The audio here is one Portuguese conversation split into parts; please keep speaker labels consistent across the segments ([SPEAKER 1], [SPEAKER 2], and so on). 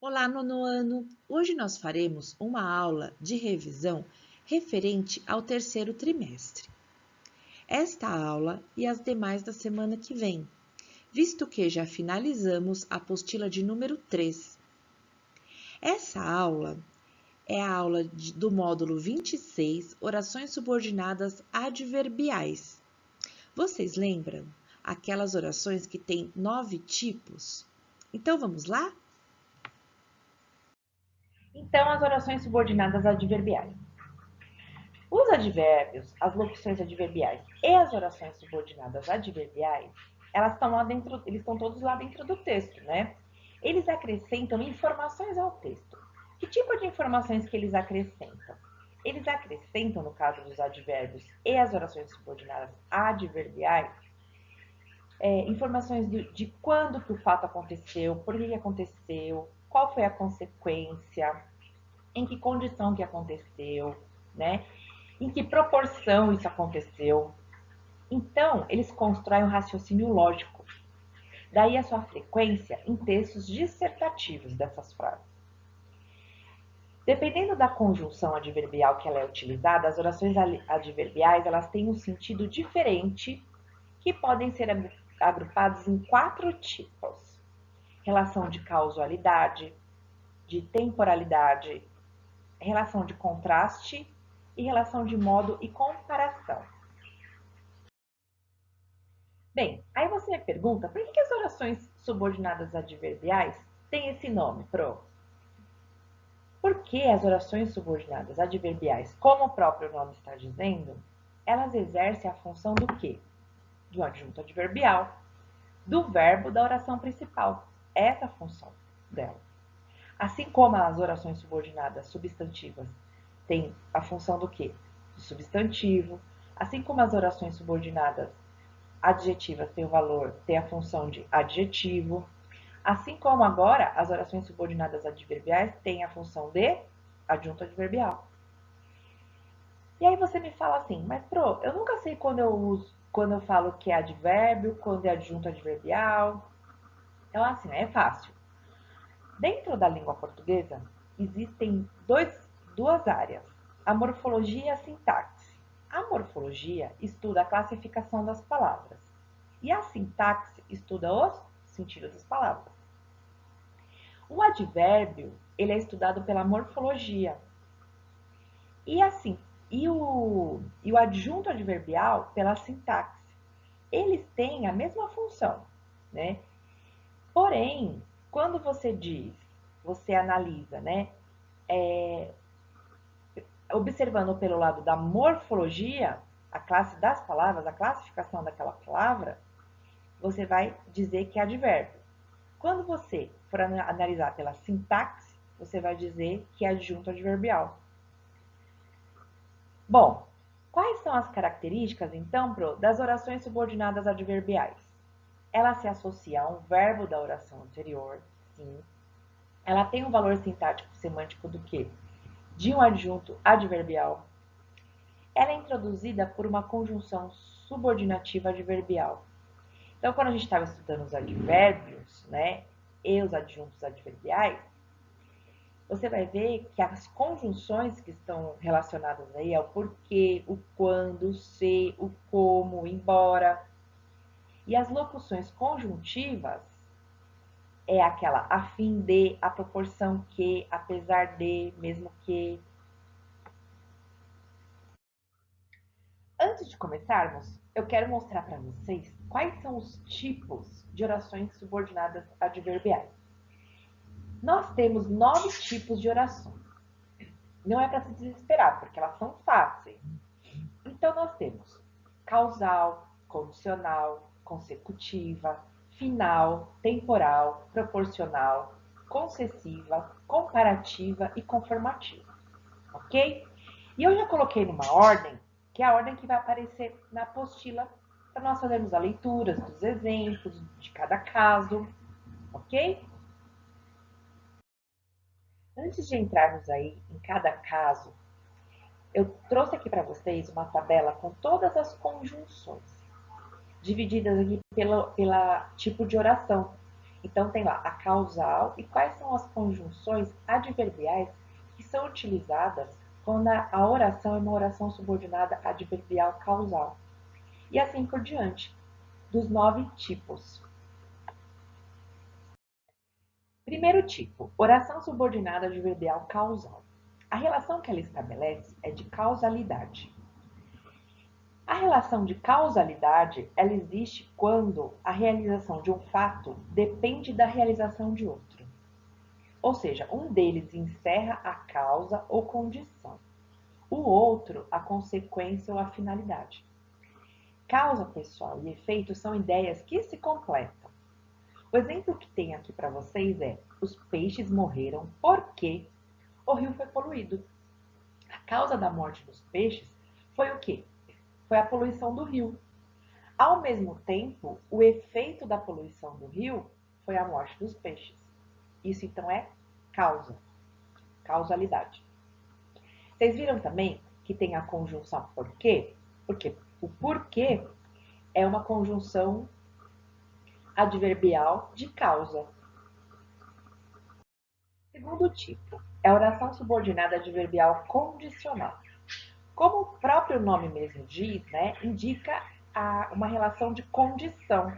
[SPEAKER 1] Olá, nono ano! Hoje nós faremos uma aula de revisão referente ao terceiro trimestre. Esta aula e as demais da semana que vem, visto que já finalizamos a apostila de número 3. Essa aula é a aula do módulo 26, orações subordinadas adverbiais. Vocês lembram aquelas orações que têm 9 tipos? Então vamos lá?
[SPEAKER 2] Então, as orações subordinadas adverbiais. Os advérbios, as locuções adverbiais e as orações subordinadas adverbiais, elas estão lá dentro, eles estão todos lá dentro do texto, né? Eles acrescentam informações ao texto. Que tipo de informações que eles acrescentam? Eles acrescentam, no caso dos advérbios e as orações subordinadas adverbiais, informações de quando que o fato aconteceu, por que aconteceu, qual foi a consequência, em que condição que aconteceu, né? Em que proporção isso aconteceu. Então, eles constroem um raciocínio lógico. Daí a sua frequência em textos dissertativos dessas frases. Dependendo da conjunção adverbial que ela é utilizada, as orações adverbiais elas têm um sentido diferente que podem ser agrupados em 4 tipos: relação de causalidade, de temporalidade, relação de contraste e relação de modo e comparação. Bem, aí você me pergunta, por que as orações subordinadas adverbiais têm esse nome, Pro? Porque as orações subordinadas adverbiais, como o próprio nome está dizendo, elas exercem a função do quê? Do adjunto adverbial, do verbo da oração principal. Essa é a função dela. Assim como as orações subordinadas substantivas têm a função do quê? Do substantivo, assim como as orações subordinadas adjetivas têm o valor, têm a função de adjetivo, assim como agora as orações subordinadas adverbiais têm a função de adjunto adverbial. E aí você me fala assim, mas Pro, eu nunca sei quando eu falo que é advérbio, quando é adjunto adverbial. Então, assim, é fácil. Dentro da língua portuguesa, existem duas áreas, a morfologia e a sintaxe. A morfologia estuda a classificação das palavras e a sintaxe estuda os sentidos das palavras. O advérbio, ele é estudado pela morfologia. E assim, e o adjunto adverbial pela sintaxe. Eles têm a mesma função, né? Porém, quando você analisa, né, observando pelo lado da morfologia, a classe das palavras, a classificação daquela palavra, você vai dizer que é advérbio. Quando você for analisar pela sintaxe, você vai dizer que é adjunto adverbial. Bom, quais são as características, então, das orações subordinadas adverbiais? Ela se associa a um verbo da oração anterior, sim. Ela tem um valor sintático semântico do quê? De um adjunto adverbial. Ela é introduzida por uma conjunção subordinativa adverbial. Então, quando a gente estava estudando os advérbios, né, e os adjuntos adverbiais, você vai ver que as conjunções que estão relacionadas aí é o porquê, o quando, o se, o como, o embora. E as locuções conjuntivas é aquela a fim de, a proporção que, apesar de, mesmo que. Antes de começarmos, eu quero mostrar para vocês quais são os tipos de orações subordinadas adverbiais. Nós temos 9 tipos de orações. Não é para se desesperar, porque elas são fáceis. Então, nós temos causal, condicional, consecutiva, final, temporal, proporcional, concessiva, comparativa e conformativa. Ok? E eu já coloquei numa ordem, que é a ordem que vai aparecer na apostila, para nós fazermos a leitura dos exemplos de cada caso. Ok? Antes de entrarmos aí em cada caso, eu trouxe aqui para vocês uma tabela com todas as conjunções, divididas aqui pela tipo de oração. Então tem lá a causal e quais são as conjunções adverbiais que são utilizadas quando a oração é uma oração subordinada adverbial causal. E assim por diante, dos 9 tipos. Primeiro tipo, oração subordinada adverbial causal. A relação que ela estabelece é de causalidade. A relação de causalidade, ela existe quando a realização de um fato depende da realização de outro. Ou seja, um deles encerra a causa ou condição, o outro a consequência ou a finalidade. Causa, pessoal, e efeito são ideias que se completam. O exemplo que tem aqui para vocês é: os peixes morreram porque o rio foi poluído. A causa da morte dos peixes foi o quê? Foi a poluição do rio. Ao mesmo tempo, o efeito da poluição do rio foi a morte dos peixes. Isso então é causa, causalidade. Vocês viram também que tem a conjunção porquê? Porque o porquê é uma conjunção adverbial de causa. Segundo tipo, é a oração subordinada adverbial condicional. Como o próprio nome mesmo diz, indica uma relação de condição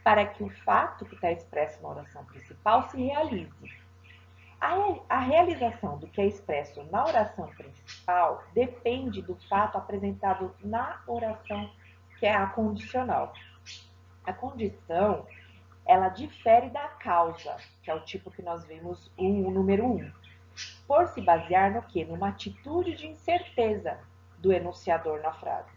[SPEAKER 2] para que o fato que está expresso na oração principal se realize. A realização do que é expresso na oração principal depende do fato apresentado na oração que é a condicional. A condição, ela difere da causa, que é o tipo que nós vimos o número 1, por se basear no quê? Numa atitude de incerteza do enunciador na frase,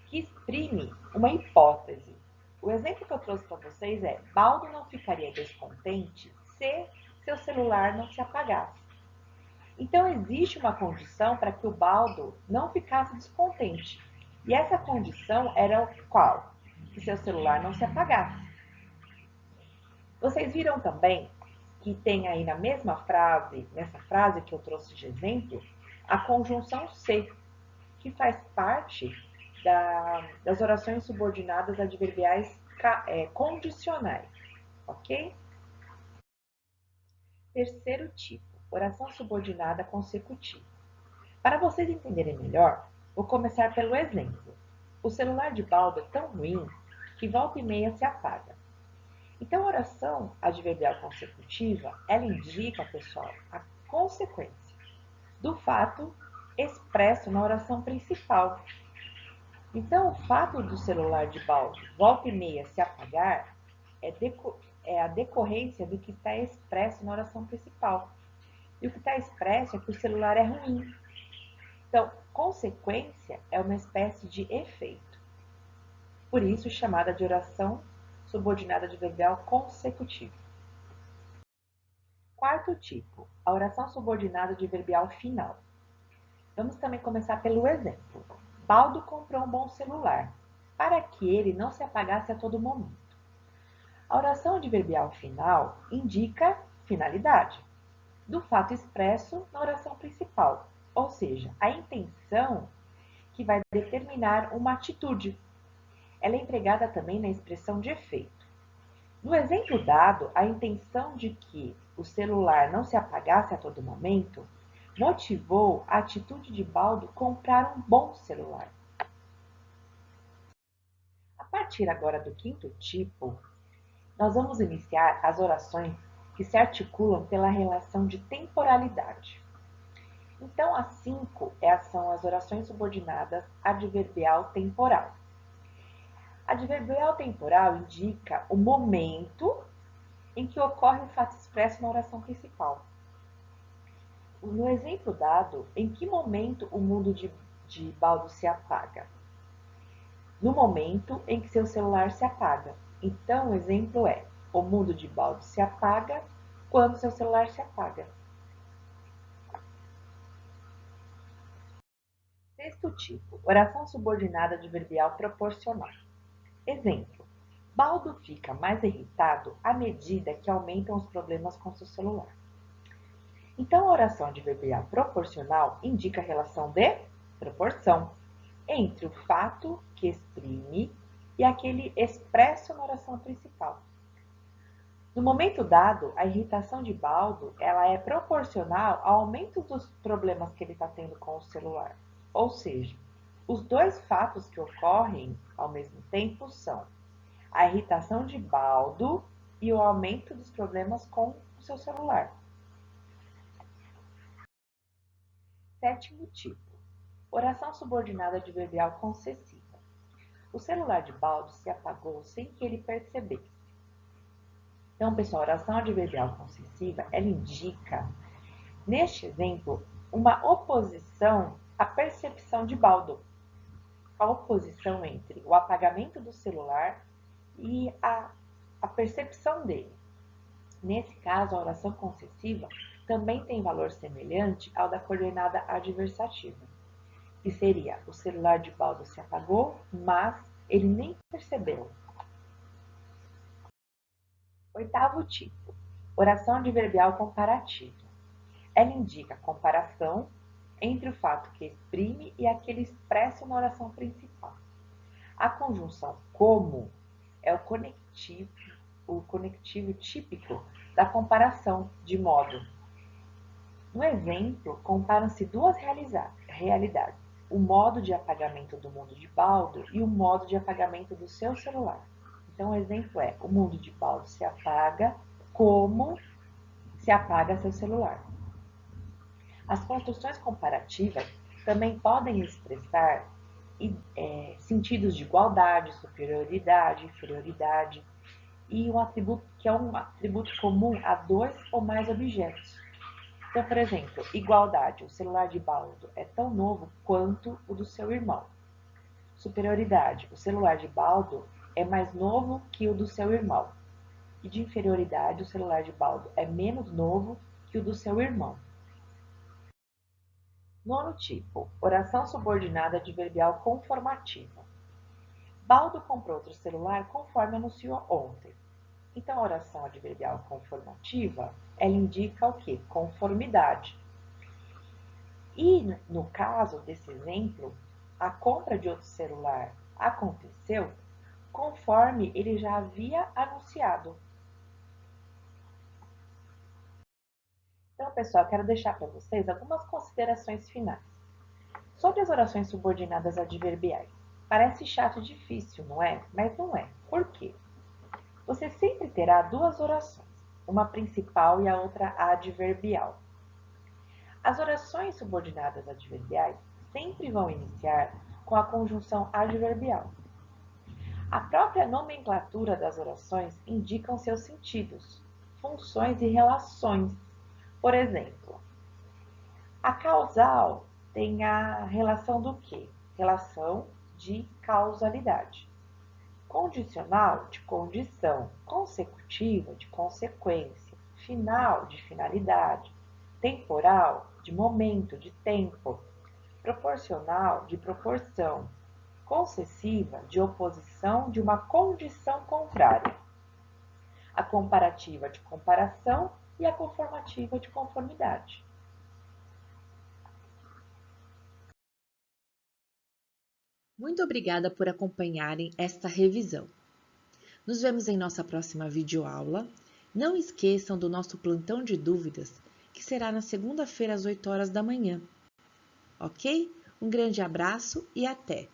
[SPEAKER 2] que exprime uma hipótese. O exemplo que eu trouxe para vocês é: Baldo não ficaria descontente se seu celular não se apagasse. Então existe uma condição para que o Baldo não ficasse descontente. E essa condição era qual? Que seu celular não se apagasse. Vocês viram também que tem aí na mesma frase, nessa frase que eu trouxe de exemplo, a conjunção se, que faz parte das orações subordinadas adverbiais condicionais, ok? Terceiro tipo, oração subordinada consecutiva. Para vocês entenderem melhor, vou começar pelo exemplo. O celular de Baldo é tão ruim que volta e meia se apaga. Então, a oração adverbial consecutiva, ela indica, pessoal, a consequência do fato expresso na oração principal. Então, o fato do celular de Baldo volta e meia se apagar é a decorrência do que está expresso na oração principal. E o que está expresso é que o celular é ruim. Então, consequência é uma espécie de efeito. Por isso, chamada de oração subordinada adverbial consecutiva. Quarto tipo, a oração subordinada adverbial final. Vamos também começar pelo exemplo. Baldo comprou um bom celular, para que ele não se apagasse a todo momento. A oração adverbial final indica finalidade do fato expresso na oração principal, ou seja, a intenção que vai determinar uma atitude. Ela é empregada também na expressão de efeito. No exemplo dado, a intenção de que o celular não se apagasse a todo momento motivou a atitude de Baldo comprar um bom celular. A partir agora do quinto tipo, nós vamos iniciar as orações que se articulam pela relação de temporalidade. Então, as 5 são as orações subordinadas adverbial temporal. Adverbial temporal indica o momento em que ocorre o fato expresso na oração principal. No exemplo dado, em que momento o mundo de Baldo se apaga? No momento em que seu celular se apaga. Então, o exemplo é: o mundo de Baldo se apaga quando seu celular se apaga. Sexto tipo, oração subordinada adverbial proporcional. Exemplo: Baldo fica mais irritado à medida que aumentam os problemas com seu celular. Então, a oração adverbial proporcional indica a relação de proporção entre o fato que exprime e aquele expresso na oração principal. No momento dado, a irritação de Baldo ela é proporcional ao aumento dos problemas que ele está tendo com o celular. Ou seja, os dois fatos que ocorrem ao mesmo tempo são a irritação de Baldo e o aumento dos problemas com o seu celular. Sétimo tipo, oração subordinada adverbial concessiva. O celular de Baldo se apagou sem que ele percebesse. Então, pessoal, a oração adverbial concessiva, ela indica, neste exemplo, uma oposição à percepção de Baldo. A oposição entre o apagamento do celular e a percepção dele. Nesse caso, a oração concessiva também tem valor semelhante ao da coordenada adversativa, que seria: o celular de Baldo se apagou, mas ele nem percebeu. Oitavo tipo, oração adverbial comparativa. Ela indica comparação entre o fato que exprime e aquele expresso na oração principal. A conjunção como é o conectivo típico da comparação, de modo. No exemplo, comparam-se duas realidades: o modo de apagamento do mundo de Baldo e o modo de apagamento do seu celular. Então, o exemplo é: o mundo de Baldo se apaga como se apaga seu celular. As construções comparativas também podem expressar sentidos de igualdade, superioridade, inferioridade, e um atributo que é um atributo comum a dois ou mais objetos. Então, por exemplo, igualdade: o celular de Baldo é tão novo quanto o do seu irmão. Superioridade: o celular de Baldo é mais novo que o do seu irmão. E de inferioridade: o celular de Baldo é menos novo que o do seu irmão. Nono tipo, oração subordinada adverbial conformativa. Baldo comprou outro celular conforme anunciou ontem. Então, a oração adverbial conformativa, ela indica o quê? Conformidade. E, no caso desse exemplo, a compra de outro celular aconteceu conforme ele já havia anunciado. Então, pessoal, quero deixar para vocês algumas considerações finais. Sobre as orações subordinadas adverbiais. Parece chato e difícil, não é? Mas não é. Por quê? Você sempre terá duas orações, uma principal e a outra adverbial. As orações subordinadas adverbiais sempre vão iniciar com a conjunção adverbial. A própria nomenclatura das orações indicam seus sentidos, funções e relações. Por exemplo, a causal tem a relação do quê? Relação de causalidade. Condicional, de condição. Consecutiva, de consequência. Final, de finalidade. Temporal, de momento, de tempo. Proporcional, de proporção. Concessiva, de oposição de uma condição contrária. A comparativa, de comparação, e a conformativa, de conformidade.
[SPEAKER 1] Muito obrigada por acompanharem esta revisão. Nos vemos em nossa próxima videoaula. Não esqueçam do nosso plantão de dúvidas, que será na segunda-feira às 8 horas da manhã. Ok? Um grande abraço e até!